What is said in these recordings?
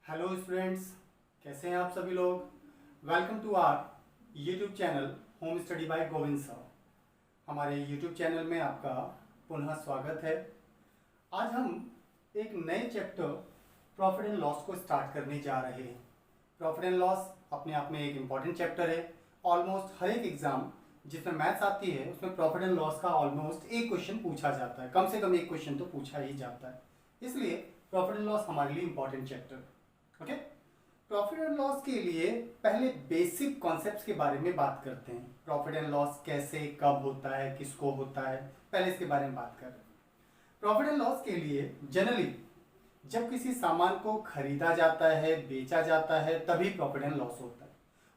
Hello students, कैसे हैं आप सभी लोग। Welcome to our YouTube channel home study by Govind sir. हमारे यूट्यूब चैनल में आपका पुनः स्वागत है। आज हम एक नए चैप्टर प्रॉफिट एंड लॉस को स्टार्ट करने जा रहे हैं। प्रॉफिट एंड लॉस अपने आप में एक इम्पॉर्टेंट चैप्टर है। ऑलमोस्ट हर एक एग्जाम जिसमें मैथ्स आती है उसमें प्रॉफिट एंड लॉस का ऑलमोस्ट एक क्वेश्चन पूछा जाता है, कम से कम एक क्वेश्चन तो पूछा ही जाता है। इसलिए प्रॉफिट एंड लॉस हमारे लिए important chapter. Okay, profit and loss के लिए पहले बेसिक कॉन्सेप्ट्स के बारे में बात करते हैं। प्रॉफिट एंड लॉस कैसे, कब होता है, किसको होता है, पहले इसके बारे में बात करें। प्रॉफिट एंड लॉस के लिए जनरली जब किसी सामान को खरीदा जाता है, बेचा जाता है, तभी प्रॉफिट एंड लॉस होता है।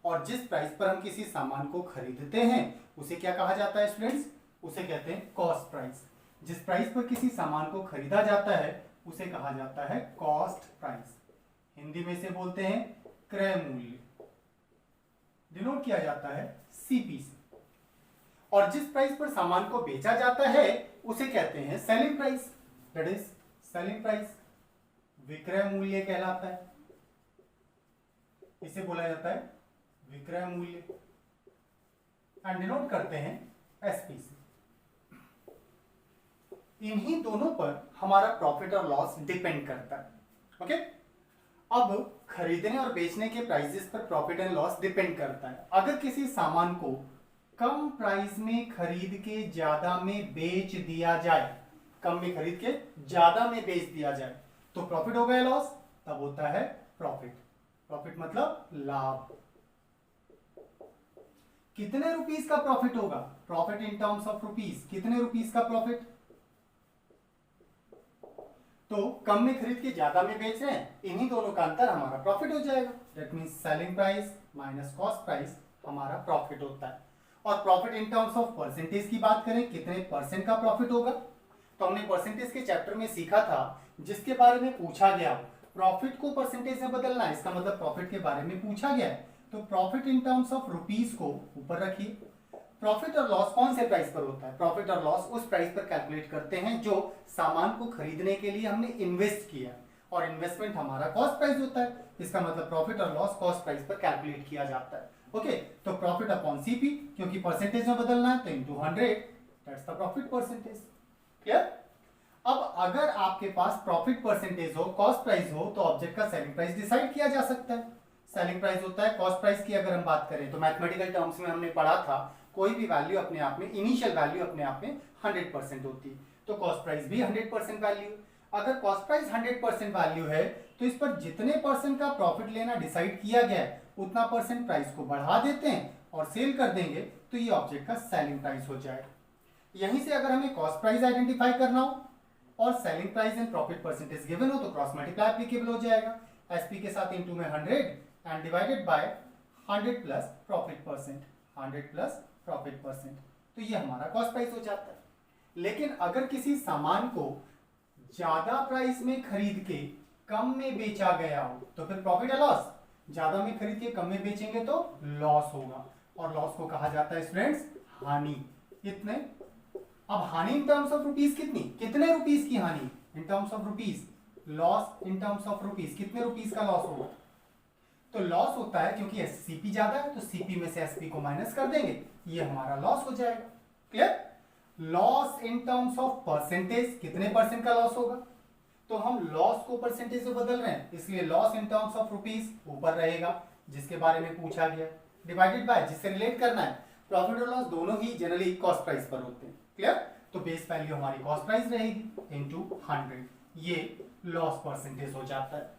और जिस प्राइस पर हम किसी सामान को खरीदते हैं उसे क्या कहा जाता है स्टूडेंट्स? उसे कहते हैं कॉस्ट प्राइस। जिस प्राइस पर किसी सामान को खरीदा जाता है उसे कहा जाता है कॉस्ट प्राइस। हिंदी में से बोलते हैं क्रय मूल्य, डिनोट किया जाता है सीपी से। और जिस प्राइस पर सामान को बेचा जाता है उसे कहते हैं selling price, that is selling price. विक्रय मूल्य कहलाता है, इसे बोला जाता है विक्रय मूल्य एंड डिनोट करते हैं एसपी से। इन्हीं दोनों पर हमारा प्रॉफिट और लॉस डिपेंड करता है। ओके, अब खरीदने और बेचने के प्राइसेस पर प्रॉफिट एंड लॉस डिपेंड करता है। अगर किसी सामान को कम प्राइस में खरीद के ज्यादा में बेच दिया जाए, कम में खरीद के ज्यादा में बेच दिया जाए तो प्रॉफिट हो गया, लॉस तब होता है प्रॉफिट। प्रॉफिट मतलब लाभ। कितने रुपीस का प्रॉफिट होगा? Profit in terms of rupees. कितने रुपीस का प्रॉफिट? तो कम में खरीद के ज्यादा में बेच रहे हैं, इन्हीं दोनों का अंतर हमारा प्रॉफिट हो जाएगा। That means selling price minus cost price हमारा प्रॉफिट होता है। और profit in terms of percentage की बात करें, कितने परसेंट का प्रॉफिट होगा, तो हमने परसेंटेज के चैप्टर में सीखा था जिसके बारे में पूछा गया प्रॉफिट को परसेंटेज में बदलना है, इसका मतलब प्रॉफिट के बारे में पूछा गया है तो profit in terms of rupees को ऊपर रखिए। प्रॉफिट और लॉस कौन से प्राइस पर होता है? प्रॉफिट और लॉस उस प्राइस पर कैलकुलेट करते हैं जो सामान को खरीदने के लिए हमने इन्वेस्ट किया, और इन्वेस्टमेंट हमारा कॉस्ट प्राइस होता है। इसका मतलब प्रॉफिट और लॉस कॉस्ट प्राइस पर कैलकुलेट किया जाता है। ओके, तो प्रॉफिट अपॉन सीपी, क्योंकि परसेंटेज में बदलना है तो into 100, that's the profit percentage. Clear? अब अगर आपके पास प्रॉफिट परसेंटेज हो, कॉस्ट प्राइस हो, तो ऑब्जेक्ट का सेलिंग प्राइस डिसाइड किया जा सकता है। सेलिंग प्राइस होता है कॉस्ट प्राइस की। अगर हम बात करें तो मैथमेटिकल टर्म्स में हमने पढ़ा था कोई भी वैल्यू अपने आप में, इनिशियल वैल्यू अपने आप में 100% होती है, तो कॉस्ट प्राइस भी 100% वैल्यू। अगर कॉस्ट प्राइस 100% वैल्यू है तो इस पर जितने परसेंट का प्रॉफिट लेना डिसाइड किया गया है उतना परसेंट प्राइस को बढ़ा देते हैं और सेल कर देंगे, तो ये ऑब्जेक्ट का सेलिंग प्राइस हो जाएगा। यहीं से अगर हमें कॉस्ट प्राइस आइडेंटिफाई करना हो और selling price and profit percentage given हो तो क्रॉस मल्टीप्लाई एप्लीकेबल हो जाएगा। एसपी के साथ इनटू में 100 and divided by 100 plus profit percent, 100 plus profit percent, तो ये हमारा कॉस्ट प्राइस हो जाता है। लेकिन अगर किसी सामान को ज्यादा प्राइस में खरीद के कम में बेचा गया हो तो फिर प्रॉफिट या लॉस? ज्यादा में खरीद के कम में बेचेंगे तो लॉस होगा, और लॉस को कहा जाता है स्टूडेंट्स हानि। कितने? अब हानि इन टर्म्स ऑफ रुपीस कितनी? कितने रुपीस की हानि इन terms of rupees? Loss in terms of rupees, कितने रुपीस का लॉस होगा? तो लॉस होता है क्योंकि सीपी ज्यादा है तो सीपी में से एसपी को माइनस कर देंगे, ये हमारा लॉस हो जाएगा। Clear? Loss in terms of percentage, कितने परसेंट का लॉस होगा? तो हम लॉस को परसेंटेज से बदल रहे हैं, इसलिए loss in terms of rupees ऊपर रहेगा जिसके बारे में पूछा गया, डिवाइडेड बाय जिससे रिलेट करना है। प्रॉफिट और लॉस दोनों ही जनरली कॉस्ट प्राइस पर होते हैं। क्लियर? तो बेस वैल्यू हमारी कॉस्ट प्राइस रहेगी इनटू 100, ये लॉस परसेंटेज हो जाता है।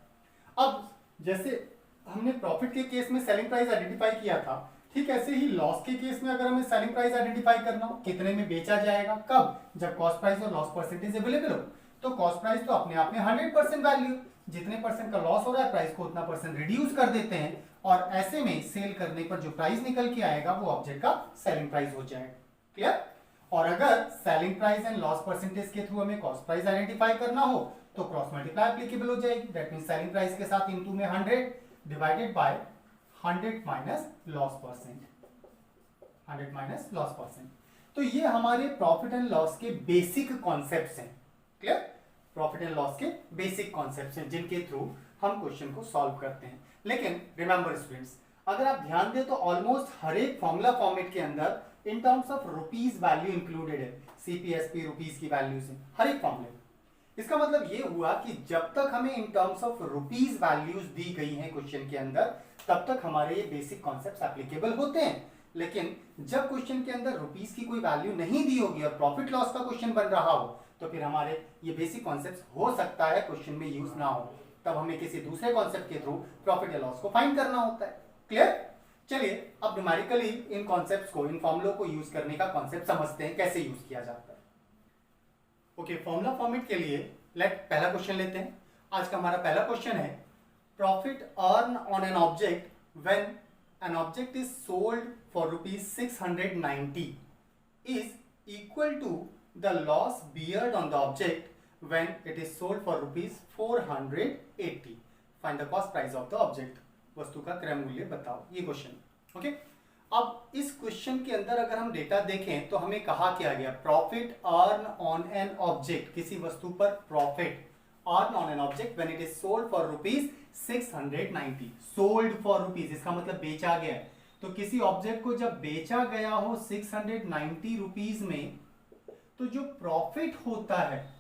अब जैसे हमने प्रॉफिट के केस में सेलिंग प्राइस आइडेंटिफाई किया था, ठीक ऐसे ही लॉस के केस में अगर हमें सेलिंग प्राइस आइडेंटिफाई करना हो, कितने में बेचा जाएगा, कब? जब कॉस्ट प्राइस और लॉस परसेंटेज अवेलेबल हो। तो कॉस्ट प्राइस तो अपने आप में 100% वैल्यू, जितने परसेंट का लॉस हो रहा है प्राइस को उतना परसेंट रिड्यूस कर देते हैं, और ऐसे में सेल करने पर जो प्राइस निकल के आएगा वो ऑब्जेक्ट का सेलिंग प्राइस हो जाएगा। क्लियर? और अगर selling price and loss percentage के थ्रू हमें कॉस्ट प्राइस आइडेंटिफाई करना हो तो क्रॉस मल्टीप्लाई एप्लीकेबल हो जाएगी। दैट मींस सेलिंग प्राइस के साथ इनटू में 100 divided by 100 minus loss percent, 100 minus loss percent. तो ये हमारे प्रॉफिट एंड लॉस के बेसिक कॉन्सेप्ट्स हैं। क्लियर? प्रॉफिट एंड लॉस के बेसिक कॉन्सेप्ट्स हैं जिनके थ्रू हम क्वेश्चन को सॉल्व करते हैं। लेकिन रिमेंबर स्टूडेंट्स, अगर आप ध्यान दें तो ऑलमोस्ट हर एक फॉर्मूला फॉर्मेट के अंदर इन terms of rupees value included है। सीपीएसपी रुपीज की वैल्यूज है हर एक फॉर्मूले में। इसका मतलब ये हुआ कि जब तक हमें in terms of rupees values दी गई हैं क्वेश्चन के अंदर, तब तक हमारे ये बेसिक कॉन्सेप्ट्स एप्लीकेबल होते हैं। लेकिन जब क्वेश्चन के अंदर रुपीज की कोई वैल्यू नहीं दी होगी और प्रॉफिट लॉस का क्वेश्चन बन रहा हो, तो फिर हमारे ये बेसिक कॉन्सेप्ट्स हो सकता है क्वेश्चन में यूज ना हो, तब हमें किसी दूसरे कॉन्सेप्ट के थ्रू प्रॉफिट या लॉस को फाइंड करना होता है। क्लियर? चलिए अब न्यूमेरिकली इन कॉन्सेप्ट्स को, इन फॉर्मूलों को यूज करने का कॉन्सेप्ट समझते हैं, कैसे यूज किया जाता है। ओके, फॉर्मूला फॉर्मेट के लिए पहला क्वेश्चन लेते हैं। आज का हमारा पहला क्वेश्चन है, profit earn on an object when an object is sold for rupees 690 is equal to the loss beared on the object when it is sold for rupees 480. Find the cost price of the object. वस्तु का क्रय मूल्य बताओ, ये question. Okay, अब इस question के अंदर अगर हम डेटा देखें तो हमें कहा क्या गया, profit earn on an object, किसी वस्तु पर profit earn on an object when it is sold for rupees 690। Sold for rupees इसका मतलब बेचा गया है। तो किसी ऑब्जेक्ट को जब बेचा गया हो 690 रुपीज में, तो जो प्रॉफिट होता है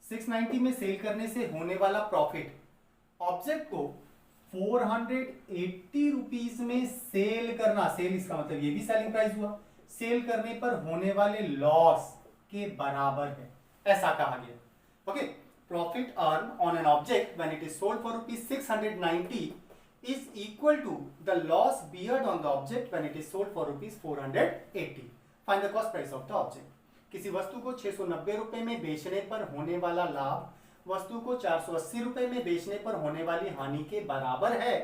690 में सेल करने से होने वाला प्रॉफिट, ऑब्जेक्ट को 480 रुपीज में सेल करना, सेल इसका मतलब ये भी सेलिंग प्राइस हुआ, सेल करने पर होने वाले लॉस के बराबर है, ऐसा कहा गया। Okay, profit earn on an object when it is sold for rupees 690 is equal to the loss beared on the object when it is sold for rupees 480। Find the cost price of the object. किसी वस्तु को 690 रुपए में बेचने पर होने वाला लाभ वस्तु को 480 रुपए में बेचने पर होने वाली हानि के बराबर है।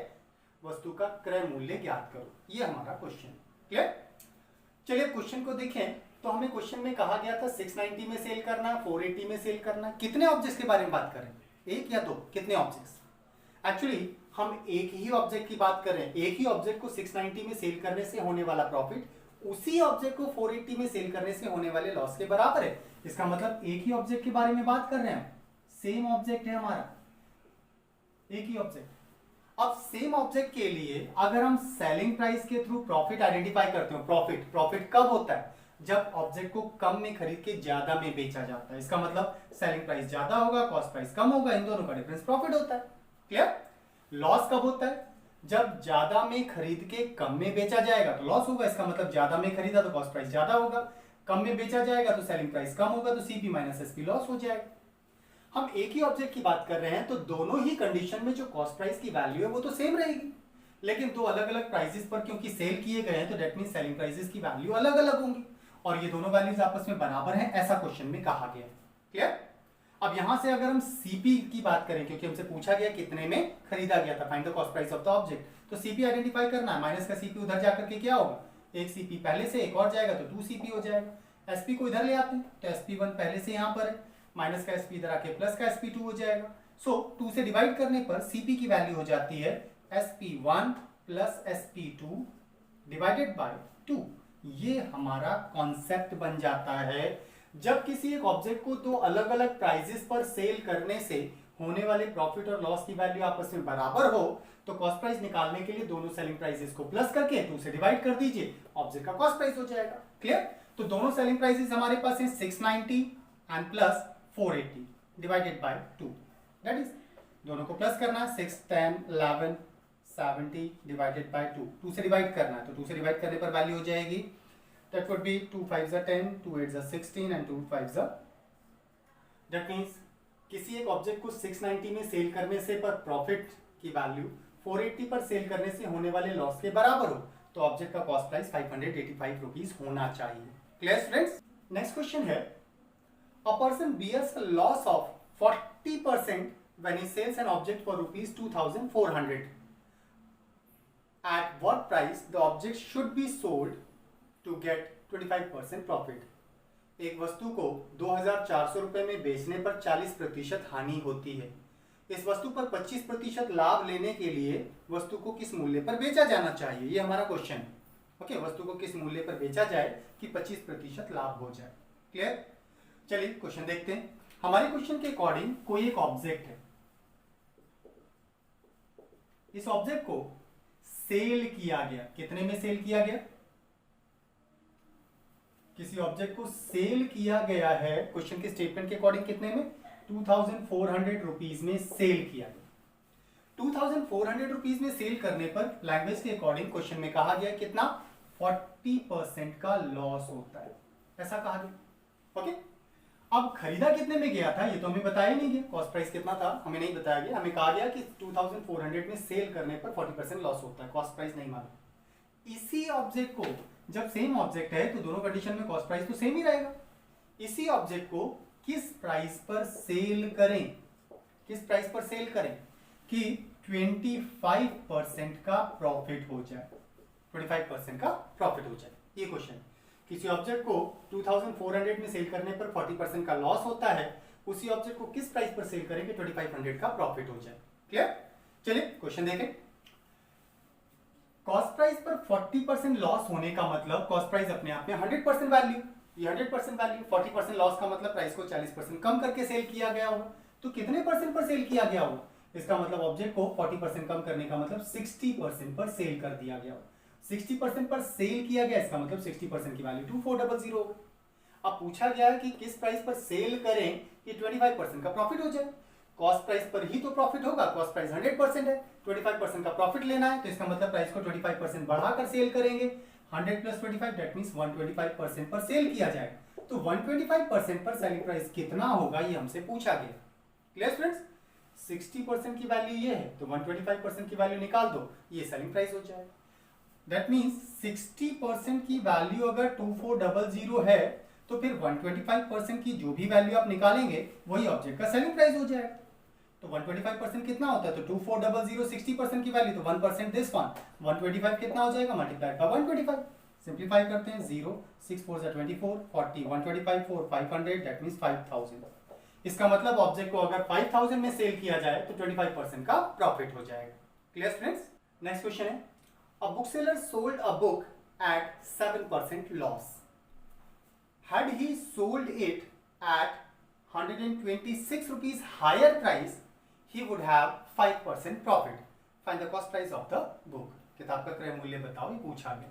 वस्तु का क्रय मूल्य ज्ञात करो, ये हमारा क्वेश्चन। क्लियर? चलिए क्वेश्चन को देखें तो हमें क्वेश्चन में कहा गया था 690 में सेल करना, 480 में सेल करना। कितने ऑब्जेक्ट्स के बारे में बात करें, एक या दो, कितने ऑब्जेक्ट्स? एक्चुअली हम एक ही ऑब्जेक्ट की बात कर रहे हैं। एक ही ऑब्जेक्ट को 690 में सेल करने से होने वाला प्रॉफिट उसी ऑब्जेक्ट को 480 में सेल करने से होने वाले लॉस के बराबर है। इसका मतलब एक ही ऑब्जेक्ट के बारे में बात कर रहे हैं, सेम ऑब्जेक्ट है हमारा, एक ही ऑब्जेक्ट। अब सेम ऑब्जेक्ट के लिए अगर हम सेलिंग प्राइस के थ्रू प्रॉफिट आइडेंटिफाई करते हो, प्रॉफिट कब होता है, जब ऑब्जेक्ट को कम में खरीद के ज्यादा में बेचा जाता है। इसका मतलब सेलिंग प्राइस ज्यादा होगा, कॉस्ट प्राइस कम होगा, इन दोनों का डिफरेंस प्रॉफिट होता है। क्लियर? लॉस कब होता है, जब ज्यादा में खरीद के कम में बेचा जाएगा तो लॉस होगा। इसका मतलब ज्यादा में खरीदा तो कॉस्ट प्राइस ज्यादा होगा, कम में बेचा जाएगा तो सेलिंग प्राइस कम होगा, तो सीपी माइनस एसपी लॉस हो जाएगा। हम एक ही ऑब्जेक्ट की बात कर रहे हैं तो दोनों ही कंडीशन में जो कॉस्ट प्राइस की वैल्यू है वो तो सेम रहेगी, लेकिन दो अलग अलग प्राइसेस पर क्योंकि सेल किए गए हैं तो दैट मींस सेलिंग प्राइसेस की वैल्यू अलग अलग होंगी और ये दोनों वैल्यूज आपस में बराबर हैं, ऐसा क्वेश्चन में कहा गया है। क्लियर? अब यहां से अगर हम सीपी की बात करें, क्योंकि हमसे पूछा गया कितने में खरीदा गया था, find the cost price of the object, तो सीपी आइडेंटिफाई करना है। माइनस का सीपी उधर जाकर के क्या होगा, एक सीपी पहले से एक और जाएगा तो 2 सीपी हो जाएगा। एसपी को इधर ले आते हैं तो एसपी1 पहले से यहां पर है, माइनस का एसपी इधर आके प्लस का एसपी2 हो जाएगा। सो 2 से डिवाइड करने पर सीपी की वैल्यू हो जाती है एसपी1 प्लस एसपी2 डिवाइडेड बाय 2। ये हमारा कॉन्सेप्ट बन जाता है। जब किसी एक ऑब्जेक्ट को दो अलग अलग प्राइसेस पर सेल करने से होने वाले प्रॉफिट और लॉस की वैल्यू आपस में बराबर हो तो कॉस्ट प्राइस निकालने के लिए दोनों सेलिंग प्राइसेस को प्लस करके 2 से डिवाइड कर दीजिए, ऑब्जेक्ट का कॉस्ट प्राइस हो जाएगा। क्लियर? तो दोनों सेलिंग प्राइसेस हमारे पास है 690 and plus 480 divided by 2, that is दोनों को प्लस करना है, 6 10 11 70 डिवाइडेड बाय 2, 2 से डिवाइड करना है तो 2 से डिवाइड करने पर वैल्यू हो जाएगी, that would be 2 5s are 10, 2 8s are 16 and 2 5s are, that means किसी एक ऑब्जेक्ट को 690 में सेल करने से पर प्रॉफिट की वैल्यू 480 पर सेल करने से होने वाले लॉस के बराबर हो तो ऑब्जेक्ट का कॉस्ट प्राइस 585 रुपीज होना चाहिए। Clear students? नेक्स्ट क्वेश्चन है, a person bears a loss of 40% when he sells an object for rupees 2400। At what price the object should be sold to get 25% profit. एक वस्तु को 2400 रुपए में बेचने पर 40% हानि होती है। इस वस्तु पर 25% लाभ लेने के लिए वस्तु को किस मूल्य पर बेचा जाना चाहिए, ये हमारा क्वेश्चन है। ओके, वस्तु को किस मूल्य पर बेचा जाए कि 25% लाभ हो जाए। क्लियर? चलिए क्वेश्चन देखते हैं। हमारे क्वेश्चन के अकॉर्डिंग कोई एक ऑब्जेक्ट है, इस ऑब्जेक्ट को सेल किया गया, कितने में सेल किया गया? किसी ऑब्जेक्ट को सेल किया गया है क्वेश्चन के स्टेटमेंट के अकॉर्डिंग कितने में? 2400 रुपीज में सेल किया गया। 2400 रुपीज में सेल करने पर लैंग्वेज के अकॉर्डिंग क्वेश्चन में कहा गया कितना? 40% का लॉस होता है, ऐसा कहा गया। ओके, अब खरीदा कितने में गया था ये तो हमें बताया नहीं गया, कॉस्ट प्राइस कितना था हमें नहीं बताया गया। हमें कहा गया कि 2400 में सेल करने पर 40% लॉस होता है, कॉस्ट प्राइस नहीं मालूम। इसी ऑब्जेक्ट को, जब सेम ऑब्जेक्ट है तो दोनों कंडीशन में कॉस्ट प्राइस तो सेम ही रहेगा। इसी ऑब्जेक्ट को किस प्राइस पर सेल करें, किस प्राइस पर सेल करें कि 25% का प्रॉफिट हो जाए, 25% का प्रॉफिट हो जाए, ये क्वेश्चन। किसी ऑब्जेक्ट को 2400 में सेल करने पर 40% का लॉस होता है, उसी ऑब्जेक्ट को किस प्राइस पर सेल करें कि 2500 का प्रॉफिट हो जाए। क्लियर? चलिए क्वेश्चन देखें। कॉस्ट प्राइस पर 40% लॉस होने का मतलब कॉस्ट प्राइस अपने आप में 100% वैल्यू, ये 100% वैल्यू, 40% लॉस का मतलब प्राइस को 40% कम करके सेल किया गया होगा। तो कितने परसेंट पर सेल किया गया होगा? इसका मतलब ऑब्जेक्ट को 40% कम करने का मतलब 60% पर सेल कर दिया गया होगा। 60% पर सेल किया गया, इसका मतलब 60% की वैल्यू 2400 होगा। अब पूछा गया है कि किस प्राइस पर सेल करें कि 25% का प्रॉफिट हो जाए। कॉस्ट प्राइस पर ही तो प्रॉफिट होगा, कॉस्ट प्राइस 100% है, 25% का प्रॉफिट लेना है, तो इसका मतलब प्राइस को 25% बढ़ाकर सेल करेंगे। 100 + 25 दैट मींस 125% पर सेल किया जाएगा। तो 125% पर सेलिंग प्राइस कितना होगा ये हमसे पूछा गया। Clear friends? 60% की वैल्यू ये है तो 125% की वैल्यू निकाल दो, ये सेलिंग प्राइस हो जाएगा। दैट मींस 60% की वैल्यू अगर 2400 है तो फिर 125% की जो भी वैल्यू आप निकालेंगे वही ऑब्जेक्ट का सेलिंग प्राइस हो जाएगा। तो 125% कितना होता है? तो 2400 60% की वैल्यू तो 1% दिस वन, 125 कितना हो जाएगा? Multiplied by 125। सिंपलीफाई करते हैं, 0 6 4 24 40 125 4 500 दैट मींस 5000। इसका मतलब ऑब्जेक्ट को अगर 5000 में सेल किया जाए तो 25% का प्रॉफिट हो जाएगा। Clear friends? नेक्स्ट क्वेश्चन है, a book seller sold a book at 7% loss. Had he sold it at 126 rupees higher price, he would have 5% profit. Find the cost price of the book. किताब का क्रय मूल्य बताओ, ये पूछा गया।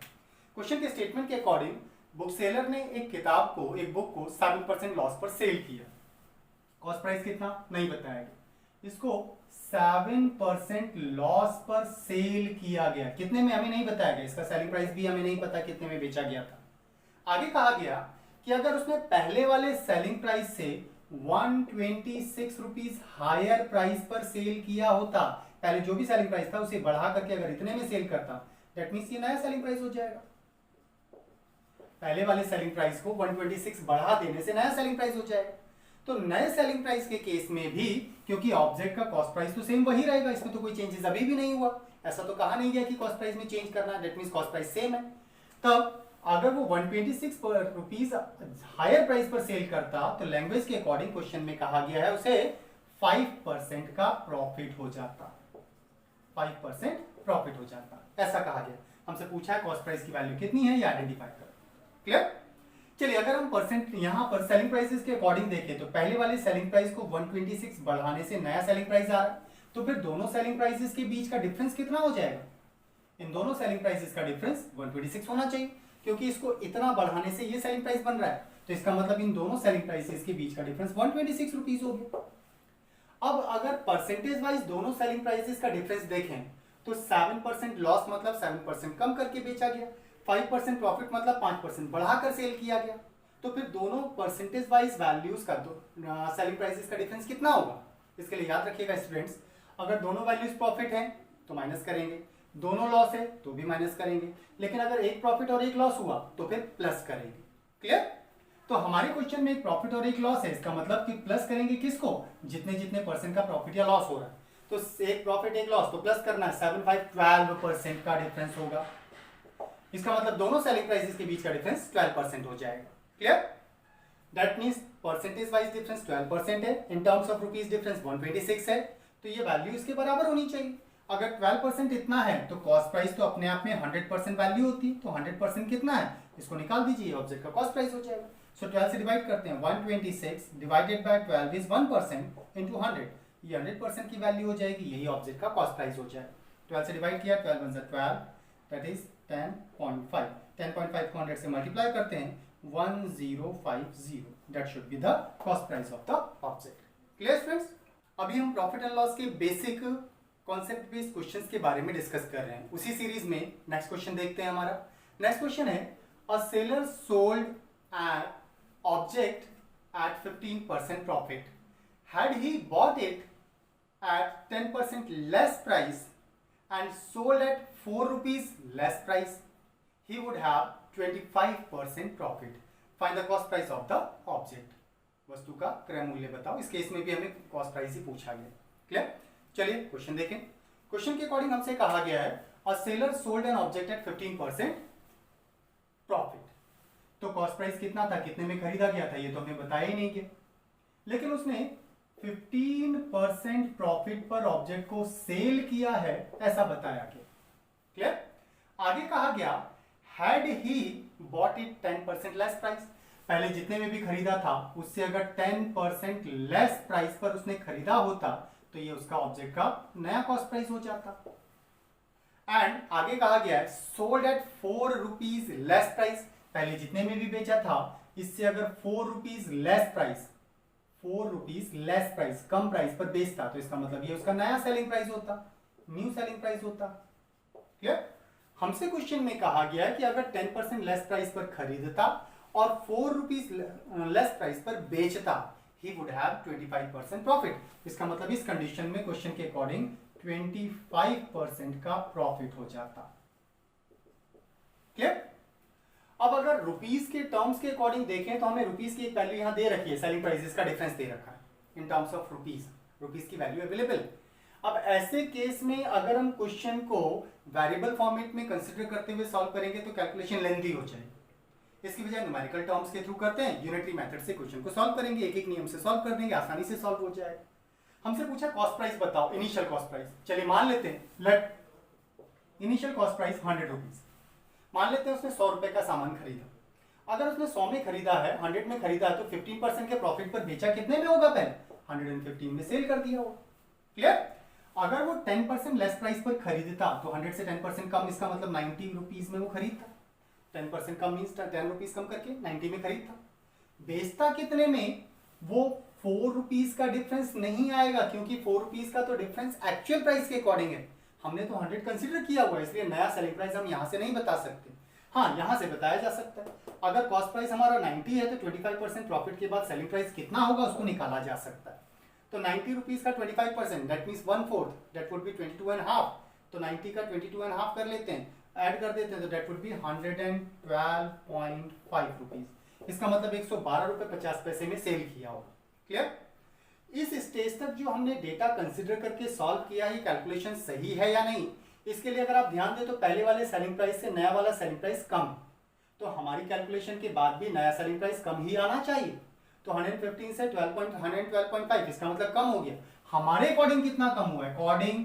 Question के स्टेटमेंट के अकॉर्डिंग बुक सेलर ने एक किताब को, एक बुक को 7% लॉस पर सेल किया। कॉस्ट प्राइस कितना नहीं बताया गया। इसको 7% लॉस पर सेल किया गया, कितने में हमें नहीं बताया गया। इसका सेलिंग प्राइस भी हमें नहीं पता कितने में बेचा गया था। आगे कहा गया कि अगर उसने पहले वाले सेलिंग प्राइस से 126 रुपीज हायर प्राइस पर सेल किया होता, पहले जो भी सेलिंग प्राइस था उसे बढ़ा करके अगर इतने में सेल करता, दैट मींस ये नया सेलिंग प्राइस हो जाएगा। पहले वाले सेलिंग प्राइस को 126 बढ़ा देने से नया सेलिंग प्राइस हो जाएगा। तो नए सेलिंग प्राइस के केस में भी क्योंकि ऑब्जेक्ट का कॉस्ट प्राइस तो सेम वही रहेगा, इसमें तो कोई चेंजेस अभी भी नहीं हुआ, ऐसा तो कहा नहीं गया कि कॉस्ट प्राइस में चेंज करना, that means cost price same है। तब अगर वो 126 रुपीज हायर प्राइस पर सेल करता तो लैंग्वेज के अकॉर्डिंग क्वेश्चन में कहा गया है उसे 5% का प्रॉफिट हो जाता, 5% प्रॉफिट हो जाता, ऐसा कहा गया। हमसे पूछा है कॉस्ट प्राइस की वैल्यू कितनी है, ये आइडेंटिफाई करो। क्लियर? चलिए अगर हम परसेंट यहां पर सेलिंग प्राइसेस के अकॉर्डिंग देखें तो पहले वाले सेलिंग प्राइस को 126 बढ़ाने से नया सेलिंग प्राइस आ रहा है, तो फिर दोनों सेलिंग प्राइसेस के बीच का डिफरेंस कितना हो जाएगा? इन दोनों सेलिंग प्राइसेस का डिफरेंस 126 होना चाहिए, क्योंकि इसको इतना बढ़ाने से ये सेलिंग प्राइस बन रहा है, तो इसका मतलब इन दोनों सेलिंग प्राइसेस के बीच का डिफरेंस 126 रुपीज हो गया। अब अगर परसेंटेज वाइज दोनों सेलिंग प्राइसेस का डिफरेंस देखें तो 7% लॉस मतलब 7% कम करके बेचा गया, 5% प्रॉफिट मतलब 5% बढ़ाकर सेल किया गया। तो फिर दोनों परसेंटेज वाइज वैल्यूज का सेलिंग प्राइसेस का डिफरेंस कितना होगा? इसके लिए याद रखिएगा स्टूडेंट्स, अगर दोनों वैल्यूज प्रॉफिट हैं तो माइनस करेंगे, दोनों लॉस है तो भी माइनस करेंगे, लेकिन अगर एक प्रॉफिट और एक लॉस हुआ तो फिर प्लस करेंगे। क्लियर? तो हमारे क्वेश्चन में एक प्रॉफिट और एक लॉस है, इसका मतलब कि प्लस करेंगे किसको? जितने जितने परसेंट का प्रॉफिट या लॉस हो रहा है, तो एक प्रॉफिट एक लॉस तो प्लस करना है, 7 5 12% का डिफरेंस होगा। इसका मतलब दोनों सेलिंग प्राइसेस के बीच का डिफरेंस 12% हो जाएगा। Clear? That means percentage wise difference 12% है, इन टर्म्स ऑफ रुपीज डिफरेंस 126 है, तो ये वैल्यू इसके बराबर होनी चाहिए। अगर 12% इतना है तो कॉस्ट प्राइस तो अपने आप में 100% वैल्यू होती है, तो 100% कितना है इसको निकाल दीजिए, ऑब्जेक्ट का कॉस्ट प्राइस हो जाएगा। सो 12 से डिवाइड करते हैं, 126 डिवाइडेड बाय 12 इज 1% इनटू 100, ये 100% की वैल्यू हो जाएगी, यही ऑब्जेक्ट का कॉस्ट प्राइस हो जाएगा। 12 से डिवाइड किया, 12 वन 12, दैट इज 10.5। 10.5 को 100 से मल्टीप्लाई करते हैं, 1050, that should be the cost price of the object. Clear friends? अभी हम प्रॉफिट एंड लॉस के बेसिक कॉन्सेप्ट बेस्ड क्वेश्चंस के बारे में डिस्कस कर रहे हैं। उसी सीरीज में नेक्स्ट क्वेश्चन देखते हैं। हमारा नेक्स्ट क्वेश्चन है, a seller sold an object at 15% profit. Had he bought it at 10% less price and sold at 4 rupees less price, he would have 25% profit. Find the cost price of the object. वस्तु का क्रय मूल्य बताओ। इस case में भी हमें cost price ही पूछा गया। क्लियर? चलिए क्वेश्चन देखें। क्वेश्चन के अकॉर्डिंग हमसे कहा गया है, a seller sold an object at 15% profit. तो कॉस्ट प्राइस कितना था, कितने में खरीदा गया था, ये तो हमें बताया ही नहीं गया। लेकिन उसने 15% प्रॉफिट पर ऑब्जेक्ट को सेल किया है, ऐसा बताया गया। क्लियर? आगे कहा गया, had he bought it 10% less price. पहले जितने में भी खरीदा था उससे अगर 10% लेस प्राइस पर उसने खरीदा होता तो ये उसका ऑब्जेक्ट का नया कॉस्ट प्राइस हो जाता। एंड आगे कहा गया है, sold at 4 rupees less price. पहले जितने में भी बेचा था इससे अगर 4 rupees less price, 4 rupees less price, कम प्राइस पर बेचता तो इसका मतलब ये उसका नया सेलिंग प्राइस होता, न्यू सेलिंग प्राइस होता। क्लियर? हमसे क्वेश्चन में कहा गया है कि अगर 10% लेस प्राइस पर खरीदता और 4 रुपीज लेस प्राइस पर बेचता, ही वुड हैव 25% प्रॉफिट। इसका मतलब इस कंडीशन में क्वेश्चन के अकॉर्डिंग 25% का प्रॉफिट हो जाता। क्लियर? अब अगर रुपीस के टर्म्स के अकॉर्डिंग देखें तो हमें रुपीस की एक वैल्यू यहां दे रखी है, सेलिंग प्राइसेस का डिफरेंस दे रखा है इन टर्म्स ऑफ रुपीस, रुपीस की वैल्यू अवेलेबल। अब ऐसे केस में अगर हम क्वेश्चन को वेरिएबल फॉर्मेट में कंसीडर करते हुए सॉल्व करेंगे तो कैलकुलेशन लेंथी हो जाएगी। इसकी बजाय न्यूमेरिकल टर्म्स के थ्रू करते हैं, यूनिटरी मेथड से क्वेश्चन को सॉल्व करेंगे, एक एक नियम से सॉल्व कर देंगे, आसानी से सॉल्व हो जाएगा। हमसे पूछा कॉस्ट प्राइस बताओ, इनिशियल कॉस्ट प्राइस। चलिए मान लेते हैं, let initial cost price 100 rupees. मान लेते हैं उसने 100 रुपए का सामान खरीदा। अगर उसने 100 में खरीदा है, 100 में खरीदा है, तो 15% के प्रॉफिट पर बेचा कितने में होगा? पहले 115 में सेल कर दिया होगा। क्लियर? अगर वो 10% लेस प्राइस पर खरीदता तो 100 से 10% कम, इसका मतलब 90 रुपीज में वो खरीदता। 10% कम मीन्स 10 रुपीज कम करके 90 में खरीदता। बेचता कितने में? वो 4 रुपीज का डिफरेंस नहीं आएगा, क्योंकि 4 रुपीज का तो डिफरेंस एक्चुअल प्राइस के अकॉर्डिंग है। हमने तो 100 कंसीडर किया हुआ है, इसलिए नया सेलिंग प्राइस हम यहां से नहीं बता सकते। हाँ, यहां से बताया जा सकता है। अगर कॉस्ट प्राइस हमारा 90 है तो 25% प्रॉफिट के बाद सेलिंग प्राइस कितना होगा उसको निकाला जा सकता है। तो 90 रुपीज का 25%, that means 1/4, that would be 22.5। तो 90 का 22.5 कर लेते हैं, ऐड कर देते हैं, तो दैट वुड बी 112.5 रुपीज। इसका मतलब 112 रुपए 50 पैसे में सेल किया होगा। क्लियर? इस स्टेज तक जो हमने डेटा कंसिडर करके सॉल्व किया है, कैलकुलेशन सही है या नहीं, इसके लिए अगर आप ध्यान दें तो पहले वाले सेलिंग प्राइस से नया वाला सेलिंग प्राइस कम है, तो हमारी कैलकुलेशन के बाद भी नया सेलिंग प्राइस कम ही आना चाहिए। तो 115 से 112.5, इसका मतलब कम हो गया। हमारे अकॉर्डिंग कितना कम हुआ है? अकॉर्डिंग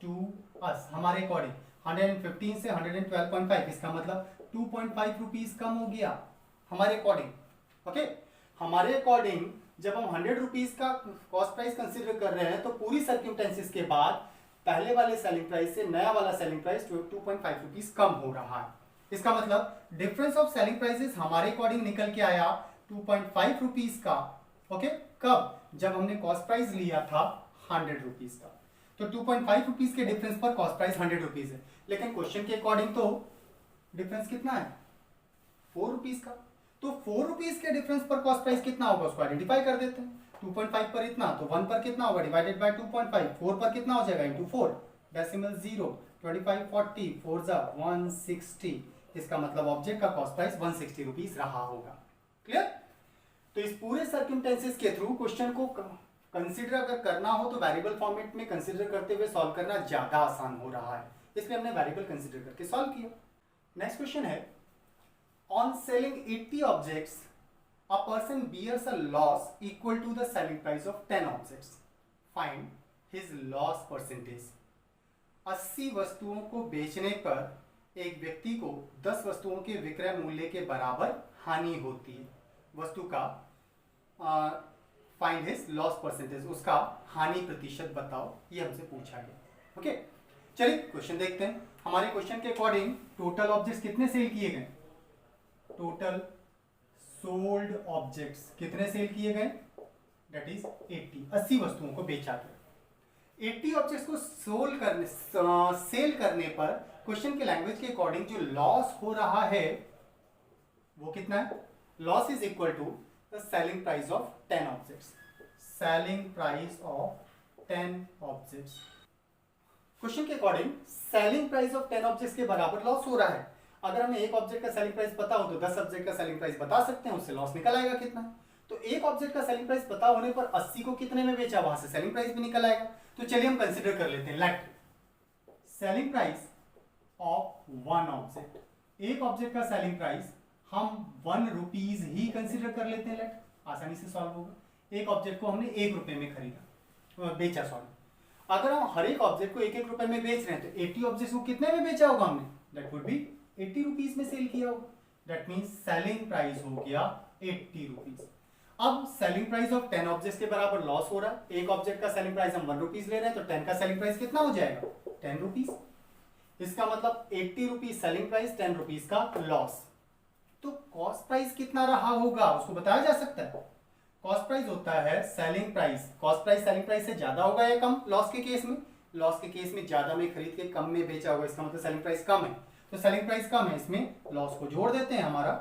टू अस, हमारे अकॉर्डिंग 115 से 112.5, इसका मतलब 2.5 रुपीज कम हो गया हमारे अकॉर्डिंग। ओके, हमारे अकॉर्डिंग जब हम 100 रुपीज का कॉस्ट प्राइस कंसीडर कर रहे हैं तो पूरी सर्कमस्टेंसेस के बाद पहले वाले सेलिंग प्राइस से नया वाला सेलिंग प्राइस 2.5 रुपीज कम हो रहा है। इसका मतलब डिफरेंस ऑफ सेलिंग प्राइसेस हमारे अकॉर्डिंग निकल के आया 2.5 रुपीज का। ओके, कब? जब हमने कॉस्ट प्राइस लिया था 100 रुपीज का। तो 2.5 रुपीज के डिफरेंस पर कॉस्ट प्राइस 100 रुपीज है, लेकिन क्वेश्चन के अकॉर्डिंग तो डिफरेंस कितना है? 4 रुपीज का। तो 4 रुपीज के डिफरेंस पर कॉस्ट प्राइस कितना होगा उसको आइडेंटिफाई कर देते हैं। 2.5 पर इतना, तो 1 पर कितना होगा? Divided by 2.5। 4 पर कितना हो जाएगा? इंटू 4, डेसिमल 0, 25, 40, 4 जा 160। इसका मतलब ऑब्जेक्ट का कॉस्ट प्राइस 160 रुपीज रहा होगा। क्लियर? तो इस पूरे सर्कमस्टेंसेस के थ्रू क्वेश्चन को कंसीडर अगर करना हो तो वेरिएबल फॉर्मेट में कंसीडर करते हुए सॉल्व करना ज्यादा आसान हो रहा है, इसलिए हमने वेरिएबल कंसीडर करके सॉल्व किया। नेक्स्ट क्वेश्चन है, on selling 80 objects, a person bears a loss equal to the selling price of 10 objects. Find his loss percentage. 80 वस्तुओं को बेचने पर एक व्यक्ति को 10 वस्तुओं के विक्रय मूल्य के बराबर हानि होती है। वस्तु का फाइंड हिज लॉस परसेंटेज, उसका हानि प्रतिशत बताओ, ये हमसे पूछा गया। ओके, चलिए क्वेश्चन देखते हैं। हमारे क्वेश्चन के अकॉर्डिंग टोटल ऑब्जेक्ट्स कितने सेल किए गए? टोटल सोल्ड ऑब्जेक्ट्स कितने सेल किए गए? दैट इज 80 वस्तुओं को बेचा गया। 80 ऑब्जेक्ट्स को सेल करने पर क्वेश्चन के लैंग्वेज के अकॉर्डिंग जो लॉस हो रहा है वो कितना है? Loss is equal to the selling price of 10 objects. Selling price of 10 objects. Question के according selling price of 10 objects के बराबर लॉस हो रहा है। अगर हमें एक ऑब्जेक्ट का सेलिंग प्राइस पता हो तो 10 ऑब्जेक्ट का सेलिंग प्राइस बता सकते हैं, उससे लॉस निकल आएगा कितना। तो एक ऑब्जेक्ट का सेलिंग प्राइस पता होने पर 80 को कितने में बेचा, वहां से सेलिंग प्राइस भी निकल आएगा। तो चलिए हम कंसीडर कर लेते हैं, let selling price of 1 object. एक ऑब्जेक्ट का सेलिंग प्राइस हम 1 रुपीज ही कंसीडर कर लेते हैं, लेट आसानी से सॉल्व होगा। एक ऑब्जेक्ट को हमने 1 रुपए में खरीदा, बेचा सॉरी। अगर हम हर एक ऑब्जेक्ट को 1-1 रुपए में बेच रहे हैं तो 80 ऑब्जेक्ट्स को कितने में बेचा होगा हमने? दैट वुड बी 80 रुपीज में सेल किया होगा। दैट मींस सेलिंग प्राइस हो गया 80 रुपीज। अब सेलिंग प्राइस ऑफ 10 ऑब्जेक्ट्स के बराबर लॉस हो रहा है। एक ऑब्जेक्ट का सेलिंग प्राइस हम 1 रुपीज ले रहे हैं तो 10 का सेलिंग प्राइस कितना हो जाएगा? 10 रुपीज। इसका मतलब 80 रुपीज सेलिंग प्राइस, 10 रुपीज का लॉस। तो कॉस्ट प्राइस कितना रहा होगा उसको बताया जा सकता है। कॉस्ट प्राइस होता है selling price. Cost price selling price से ज्यादा होगा या कम? लॉस के केस में, लॉस के केस में ज्यादा में खरीद के कम में बेचा होगा, इसका मतलब सेलिंग प्राइस कम है। तो सेलिंग प्राइस कम है, इसमें लॉस को जोड़ देते हैं, हमारा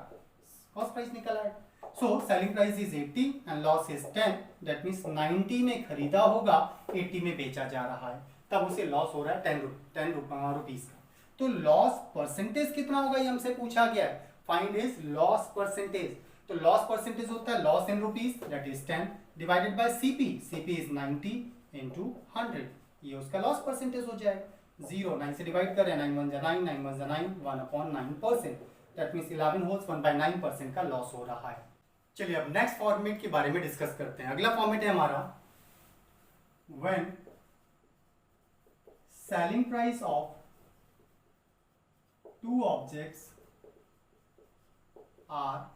कॉस्ट प्राइस निकल आएगा। So selling price is 80 and loss is 10। That means 90 में खरीदा होगा, 80 में बेचा जा रहा है, तब उसे लॉस हो रहा है 10 रुपीज का। तो लॉस परसेंटेज कितना होगा ये हमसे पूछा गया है। Find his loss percentage. तो लॉस परसेंटेज होता है loss in rupees, that is 10 divided by CP. CP is 90 into 100, ये उसका लॉस परसेंटेज हो जाएगा। 0 9 से डिवाइड करें, 9 1 9 9 1 9 1/9%। दैट मींस 11 होल्स 1/9% का लॉस हो रहा है। चलिए अब नेक्स्ट फॉर्मेट के बारे में डिस्कस करते हैं। अगला फॉर्मेट है हमारा when selling price of 2 objects are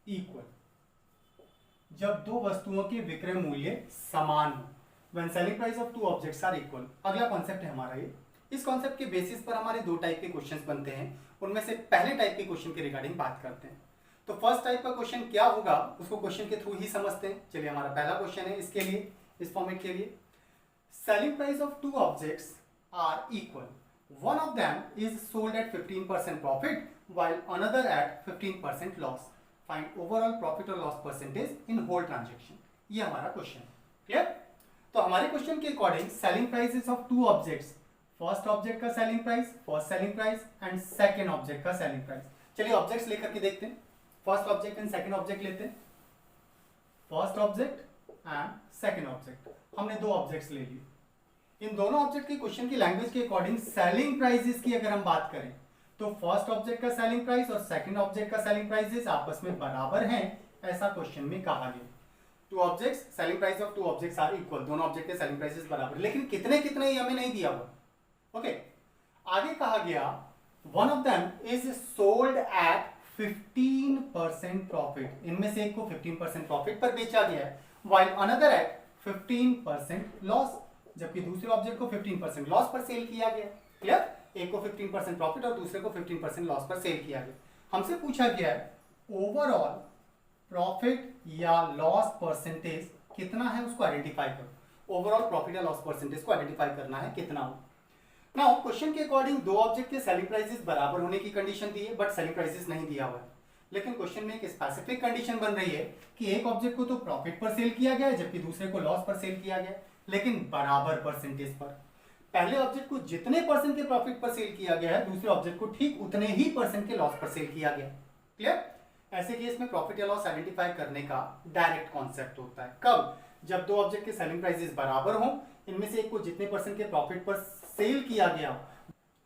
equal. जब 2 वस्तुओं के विक्रय मूल्य समान हो। When selling price of 2 objects are equal. अगला कॉन्सेप्ट है हमारा ये। इस कॉन्सेप्ट के बेसिस पर हमारे 2 टाइप के क्वेश्चंस बनते हैं। उनमें से पहले टाइप के क्वेश्चन के रिगार्डिंग बात करते हैं। तो फर्स्ट टाइप का क्वेश्चन क्या होगा उसको क्वेश्चन के थ्रू ही समझते हैं। चलिए हमारा पहला क्वेश्चन है इसके लिए, इस फॉर्मेट के लिए। Selling price of 2 objects are equal. One of them is sold at 15% profit while another at 15% loss. Find overall profit or loss percentage in whole transaction. ये हमारा क्वेश्चन है, क्लियर? तो हमारे क्वेश्चन के according selling prices of 2 objects, first object का selling price, first selling price and second object का selling price. चलिए objects लेकर के देखते हैं। First object and second object लेते हैं। First object and second object, हमने 2 ऑब्जेक्ट्स ले लिए। इन दोनों ऑब्जेक्ट के क्वेश्चन की लैंग्वेज के अकॉर्डिंग सेलिंग प्राइसेस की अगर हम बात करें तो फर्स्ट ऑब्जेक्ट का सेलिंग प्राइस और सेकंड ऑब्जेक्ट का सेलिंग प्राइसेस आपस में बराबर हैं, ऐसा क्वेश्चन में कहा गया। 2 objects, selling price of 2 objects are equal. दोनों ऑब्जेक्ट के सेलिंग प्राइसेस बराबर, लेकिन कितने कितने हमें नहीं दिया हुआ। ओके, आगे कहा गया one of them is sold eight 15% profit. इनमें से एक को 15% प्रॉफिट पर बेचा गया है, व्हाइल अनदर एट 15% लॉस, जबकि दूसरे ऑब्जेक्ट को 15% लॉस पर सेल किया गया। क्लियर? एक को 15% प्रॉफिट और दूसरे को 15% लॉस पर सेल किया गया। हमसे पूछा गया है ओवरऑल प्रॉफिट या लॉस परसेंटेज कितना है उसको आइडेंटिफाई करो। ओवरऑल प्रॉफिट या लॉस परसेंटेज को आइडेंटिफाई करना है कितना हो। नाउ क्वेश्चन के अकॉर्डिंग 2 ऑब्जेक्ट के सेलिंग प्राइसेस बराबर होने की कंडीशन दी है, बट सेलिंग प्राइसेस नहीं दिया हुआ है। लेकिन क्वेश्चन में एक स्पेसिफिक कंडीशन बन रही है कि एक ऑब्जेक्ट को तो प्रॉफिट पर सेल किया गया है जबकि दूसरे को लॉस पर सेल किया गया है, लेकिन बराबर परसेंटेज पर। पहले ऑब्जेक्ट को जितने परसेंट के प्रॉफिट पर सेल किया गया है, दूसरे ऑब्जेक्ट को ठीक उतने ही परसेंट के लॉस पर सेल किया गया। क्लियर? ऐसे केस में प्रॉफिट या लॉस आइडेंटिफाई करने का डायरेक्ट कॉन्सेप्ट होता है। कब? जब 2 ऑब्जेक्ट के सेलिंग प्राइसेस बराबर हो, इनमें से एक को जितने परसेंट के प्रॉफिट पर सेल किया गया,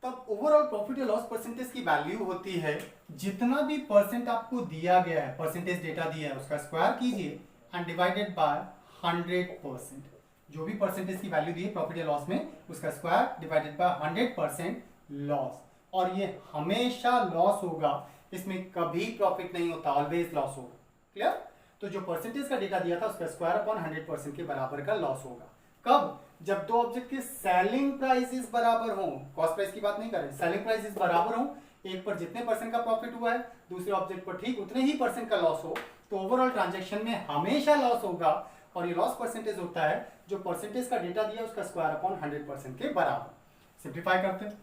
तब ओवरऑल प्रॉफिट या लॉस परसेंटेज की वैल्यू होती है जितना भी परसेंट आपको दिया गया है, परसेंटेज डेटा दिया है, उसका स्क्वायर कीजिए एंड डिवाइडेड बाय 100%। जो भी परसेंटेज की वैल्यू दी है प्रॉफिट या लॉस में, उसका स्क्वायर डिवाइडेड बाय 100% लॉस। और ये हमेशा लॉस होगा, इसमें कभी प्रॉफिट नहीं होता, ऑलवेज लॉस होगा। क्लियर? तो जो परसेंटेज का डेटा दिया था उसका स्क्वायर अपॉन 100% के बराबर का लॉस होगा। कब? जब दो ऑब्जेक्ट के सेलिंग प्राइसेस बराबर हो, कॉस्ट प्राइस की बात नहीं कर रहे, सेलिंग प्राइसेस बराबर हो, एक पर जितने परसेंट का प्रॉफिट हुआ है दूसरे ऑब्जेक्ट पर ठीक उतने ही परसेंट का लॉस हो, तो ओवरऑल ट्रांजैक्शन में हमेशा लॉस होगा। और ये लॉस परसेंटेज होता है जो परसेंटेज का डेटा दिया उसका स्क्वायर अपॉन 100% के बराबर। सिंप्लीफाई करते हैं,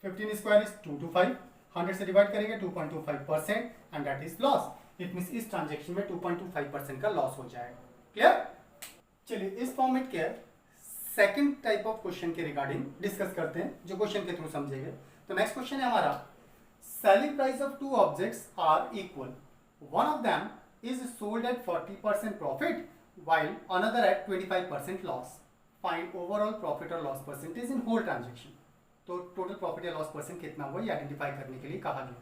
15 स्क्वायर इज 225, 100 से डिवाइड करेंगे 2.25% and that is loss. It means इस ट्रांजैक्शन में 2.25% का लॉस हो जाएगा। क्लियर? चलिए इस फॉर्मेट के सेकंड टाइप ऑफ क्वेश्चन के रिगार्डिंग डिस्कस करते हैं जो क्वेश्चन के थ्रू समझेंगे। तो नेक्स्ट क्वेश्चन है हमारा, selling price of two objects are equal, one of them is sold at 40% profit while another at 25% loss. Find overall profit or loss percentage in whole transaction. तो total profit या loss percent कितना हुआ ये identify करने के लिए कहा गया।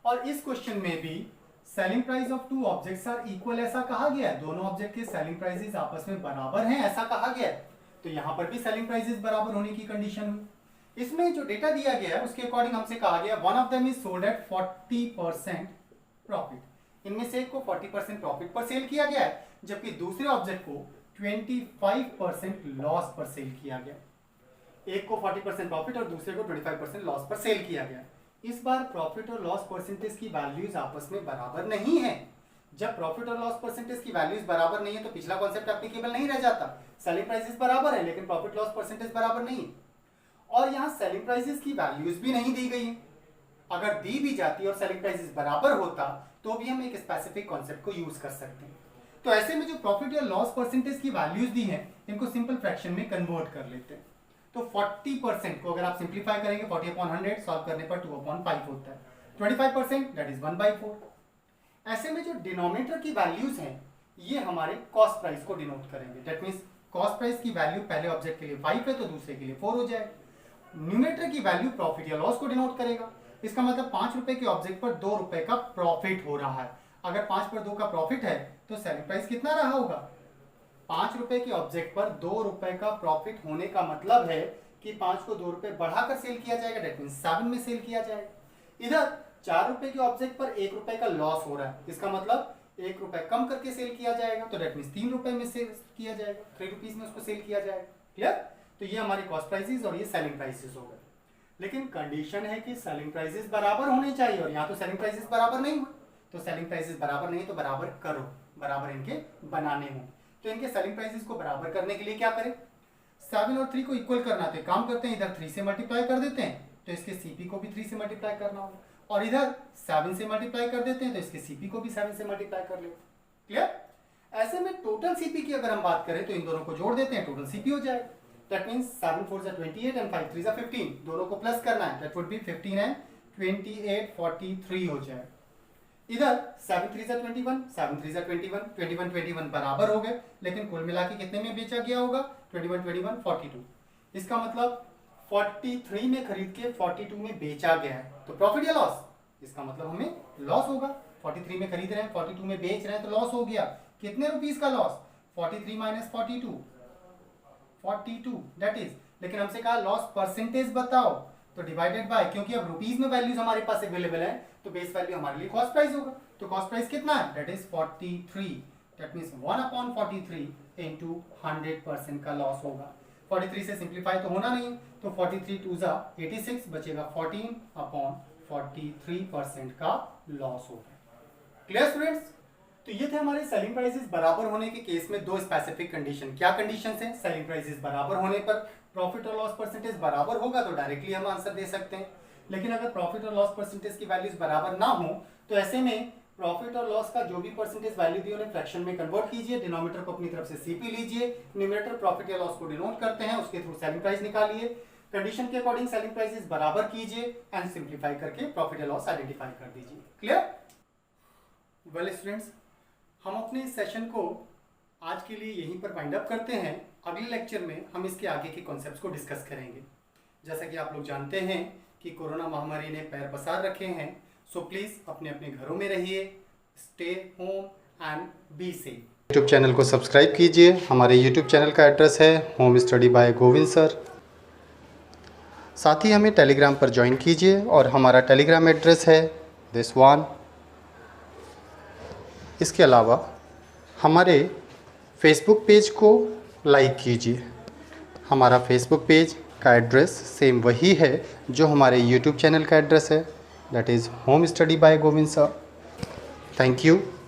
और इस क्वेश्चन में भी selling price of two objects are equal ऐसा कहा गया है, दोनों ऑब्जेक्ट के सेलिंग प्राइसेस आपस में बराबर हैं ऐसा कहा गया है। तो यहाँ पर भी सेलिंग प्राइसेस बराबर होने की कंडीशन हुई। इसमें जो डेटा दिया गया है उसके अकॉर्डिंग हमसे कहा गया one of them is sold at 40% profit, इनमें से एक को 40% प्रॉफिट पर सेल किया गया है जबकि दूसरे ऑब्जेक्ट को 25% लॉस पर सेल किया गया। एक को 40% प्रॉफिट और दूसरे को 25% लॉस पर सेल किया गया। इस बार प्रॉफिट और लॉस परसेंटेज की वैल्यूज आपस में बराबर नहीं है। जब प्रॉफिट और लॉस परसेंटेज की वैल्यूज बराबर नहीं है तो पिछला कॉन्सेप्ट एप्लीकेबल नहीं रह जाता। सेलिंग प्राइसेस बराबर है लेकिन प्रॉफिट लॉस परसेंटेज बराबर नहीं है। और यहाँ सेलिंग प्राइसेस की वैल्यूज भी नहीं दी गई है। अगर दी भी जाती और सेलिंग प्राइसेस बराबर होता तो भी हम एक स्पेसिफिक कॉन्सेप्ट को यूज कर सकते हैं। तो ऐसे में जो प्रॉफिट या लॉस परसेंटेज की वैल्यूज दी हैं इनको सिंपल फ्रैक्शन में कन्वर्ट कर लेते हैं। तो 40% को अगर आप सिंप्लीफाई करेंगे 40/100 सॉल्व करने पर 2/5 होता है। 25% दैट इज 1/4। ऐसे में जो डिनोमिनेटर की वैल्यूज हैं ये हमारे कॉस्ट प्राइस को डिनोट करेंगे। दैट मींस कॉस्ट प्राइस की वैल्यू पहले ऑब्जेक्ट के लिए 5 है तो दूसरे के लिए 4 हो जाएगा। न्यूमरेटर की वैल्यू प्रॉफिट या लॉस को डिनोट करेगा। इसका मतलब 5 रुपए के ऑब्जेक्ट पर 2 रुपए का प्रॉफिट हो रहा है। अगर 5 पर 2 का प्रॉफिट है तो सेलिंग प्राइस कितना रहा होगा? 5 रुपए के ऑब्जेक्ट पर 2 रुपए का प्रॉफिट होने का मतलब है कि 5 को 2 रुपए बढ़ाकर सेल किया जाएगा, दैट मींस 7 में सेल किया जाएगा। इधर 4 रुपए के ऑब्जेक्ट पर 1 रुपए का लॉस हो रहा है, इसका मतलब 1 रुपए कम करके सेल किया जाएगा तो दैट मींस 3 रुपए में सेल किया जाएगा, 3 रुपीज में उसको सेल किया जाएगा। क्लियर? तो ये हमारी कॉस्ट प्राइसेस और ये सेलिंग प्राइसेस हो गए। लेकिन कंडीशन है कि सेलिंग प्राइसेस बराबर होने चाहिए और यहाँ तो सेलिंग प्राइसेस बराबर नहीं हुए। तो सेलिंग प्राइसेस बराबर नहीं तो बराबर करो, बराबर इनके बनाने हों। तो इनके सेलिंग प्राइसेस को बराबर करने के लिए क्या करें? 7 और 3 को इक्वल करना है, काम करते हैं इधर 3 से मल्टीप्लाई कर देते हैं तो इसके सीपी को भी 3 से मल्टीप्लाई करना होगा और इधर 7 से मल्टीप्लाई कर देते हैं तो इसके सीपी को भी 7 से मल्टीप्लाई कर ले। क्लियर? ऐसे में टोटल सीपी की अगर हम बात करें तो इन दोनों को जोड़ देते हैं, टोटल सीपी हो जाएगा। दैट मींस 7 4 जा 28 एंड 5 3 जा 15, दोनों को प्लस करना है, दैट वुड बी 15 एंड 28 43 हो जाए। इधर 7 3 जा 21, 7 3 जा 21, 21 21 बराबर हो गए, लेकिन कुल मिला के कितने में बेचा गया होगा? 21 21 42। इसका मतलब 43 में खरीद के 42 में बेचा गया है, तो प्रॉफिट या लॉस? इसका मतलब हमें लॉस होगा। 43 में खरीद रहे हैं, 42 में बेच रहे हैं तो लॉस हो गया। कितने रुपीस का लॉस? 43 माइनस 42 दैट इज, लेकिन हमसे कहा लॉस परसेंटेज बताओ तो डिवाइडेड बाय, क्योंकि अब रुपीस में वैल्यूज हमारे पास अवेलेबल है तो बेस वैल्यू हमारे लिए कॉस्ट प्राइस होगा। तो कॉस्ट प्राइस कितना है? That is 43, that means 1/43 into 100% का लॉस होगा। 43 से सिंप्लीफाई तो होना नहीं, तो 43 2 जा 86 बचेगा 14/43% का लॉस होगा। Clear students? तो ये थे हमारे सेलिंग प्राइसेस बराबर होने के केस में दो स्पेसिफिक कंडीशन। क्या कंडीशन है? सेलिंग प्राइसेस बराबर होने पर प्रॉफिट और लॉस परसेंटेज बराबर होगा तो डायरेक्टली हम आंसर दे सकते हैं। लेकिन अगर प्रॉफिट और लॉस परसेंटेज की वैल्यूज बराबर ना हो तो ऐसे में प्रॉफिट और लॉस का जो भी परसेंटेज वैल्यू दी उन्हें फ्रैक्शन में कन्वर्ट कीजिए, डिनोमिनेटर को अपनी तरफ से सीपी लीजिए, न्यूमरेटर प्रॉफिट या लॉस को डिनोट करते हैं, उसके थ्रू सेलिंग प्राइस निकालिए, कंडीशन के अकॉर्डिंग सेलिंग प्राइसेस बराबर कीजिए एंड सिंप्लीफाई करके प्रॉफिट या लॉस आइडेंटिफाई कर दीजिए। क्लियर? वेल स्टूडेंट्स, हम अपने इस सेशन को आज के लिए यहीं पर वाइंड अप करते हैं। अगले लेक्चर में हम इसके आगे के कॉन्सेप्ट्स को डिस्कस करेंगे। जैसा कि आप लोग जानते हैं कि कोरोना महामारी ने पैर पसार रखे हैं, सो प्लीज़ अपने अपने घरों में रहिए, stay home and be safe. YouTube channel को सब्सक्राइब कीजिए। हमारे यूट्यूब चैनल का एड्रेस है home study by Govind sir. साथ ही हमें टेलीग्राम पर ज्वाइन कीजिए और हमारा टेलीग्राम एड्रेस है दिस वन। इसके अलावा हमारे फेसबुक पेज को लाइक कीजिए। हमारा फेसबुक पेज का एड्रेस सेम वही है जो हमारे यूट्यूब चैनल का एड्रेस है, that is home study by Govind sir. Thank you.